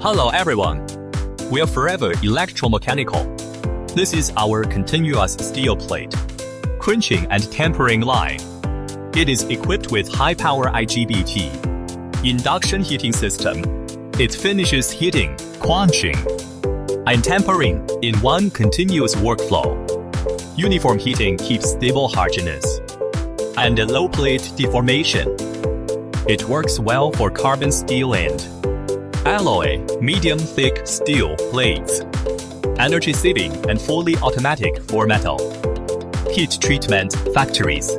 Hello everyone. We are forever electromechanical. This is our continuous steel plate, quenching and tempering line. It is equipped with high-power IGBT induction heating system. It finishes heating, quenching, and tempering in one continuous workflow. Uniform heating keeps stable hardness and low plate deformation. It works well for carbon steel and alloy, medium-thick steel plates. Energy saving and fully automatic for metal. Heat treatment factories.